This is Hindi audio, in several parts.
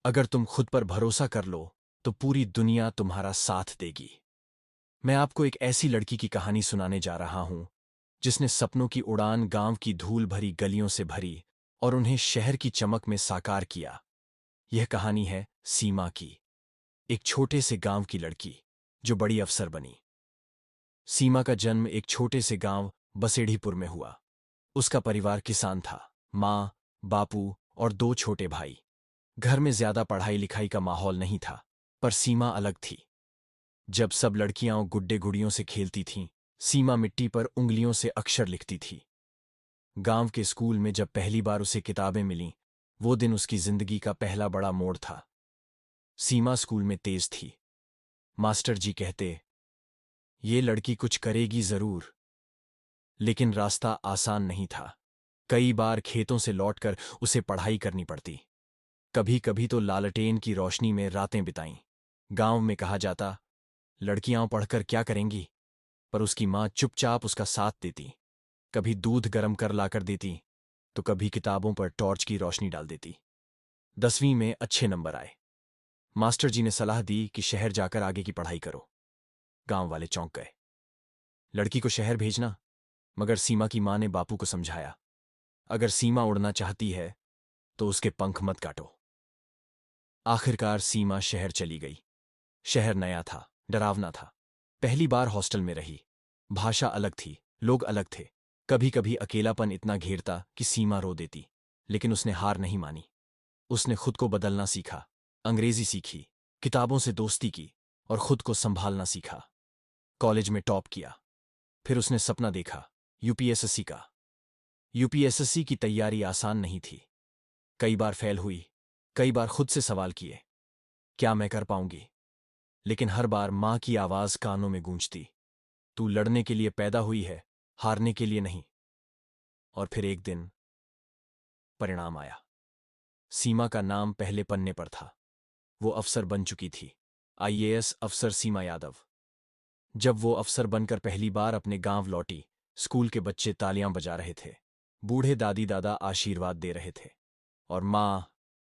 अगर तुम खुद पर भरोसा कर लो तो पूरी दुनिया तुम्हारा साथ देगी। मैं आपको एक ऐसी लड़की की कहानी सुनाने जा रहा हूं जिसने सपनों की उड़ान गांव की धूल भरी गलियों से भरी और उन्हें शहर की चमक में साकार किया। यह कहानी है सीमा की, एक छोटे से गांव की लड़की जो बड़ी अफसर बनी। सीमा का जन्म एक छोटे से गांव बसेढ़ीपुर में हुआ। उसका परिवार किसान था, माँ, बापू और दो छोटे भाई। घर में ज्यादा पढ़ाई लिखाई का माहौल नहीं था, पर सीमा अलग थी। जब सब लड़कियां गुड्डे गुड़ियों से खेलती थीं, सीमा मिट्टी पर उंगलियों से अक्षर लिखती थी। गांव के स्कूल में जब पहली बार उसे किताबें मिलीं, वो दिन उसकी जिंदगी का पहला बड़ा मोड़ था। सीमा स्कूल में तेज थी। मास्टर जी कहते, ये लड़की कुछ करेगी जरूर। लेकिन रास्ता आसान नहीं था। कई बार खेतों से लौटकर उसे पढ़ाई करनी पड़ती। कभी कभी तो लालटेन की रोशनी में रातें बिताईं। गांव में कहा जाता, लड़कियां पढ़कर क्या करेंगी, पर उसकी मां चुपचाप उसका साथ देती। कभी दूध गर्म कर लाकर देती, तो कभी किताबों पर टॉर्च की रोशनी डाल देती। 10वीं में अच्छे नंबर आए। मास्टर जी ने सलाह दी कि शहर जाकर आगे की पढ़ाई करो। गांव वाले चौंक गए। लड़की को शहर भेजना? मगर सीमा की मां ने बापू को समझाया, अगर सीमा उड़ना चाहती है तो उसके पंख मत काटो। आखिरकार सीमा शहर चली गई। शहर नया था, डरावना था। पहली बार हॉस्टल में रही। भाषा अलग थी, लोग अलग थे। कभी कभी अकेलापन इतना घेरता कि सीमा रो देती, लेकिन उसने हार नहीं मानी। उसने खुद को बदलना सीखा, अंग्रेजी सीखी, किताबों से दोस्ती की और खुद को संभालना सीखा। कॉलेज में टॉप किया। फिर उसने सपना देखा, यूपीएसएससी का। यूपीएसएससी की तैयारी आसान नहीं थी। कई बार फेल हुई, कई बार खुद से सवाल किए, क्या मैं कर पाऊंगी? लेकिन हर बार मां की आवाज कानों में गूंजती, तू लड़ने के लिए पैदा हुई है, हारने के लिए नहीं। और फिर एक दिन परिणाम आया। सीमा का नाम पहले पन्ने पर था। वो अफसर बन चुकी थी, आईएएस अफसर सीमा यादव। जब वो अफसर बनकर पहली बार अपने गांव लौटी, स्कूल के बच्चे तालियां बजा रहे थे, बूढ़े दादी दादा आशीर्वाद दे रहे थे, और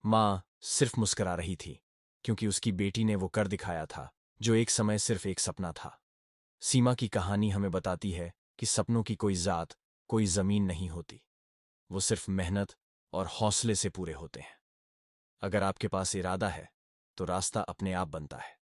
मां सिर्फ मुस्कुरा रही थी, क्योंकि उसकी बेटी ने वो कर दिखाया था जो एक समय सिर्फ एक सपना था। सीमा की कहानी हमें बताती है कि सपनों की कोई जात, कोई जमीन नहीं होती। वो सिर्फ मेहनत और हौसले से पूरे होते हैं। अगर आपके पास इरादा है तो रास्ता अपने आप बनता है।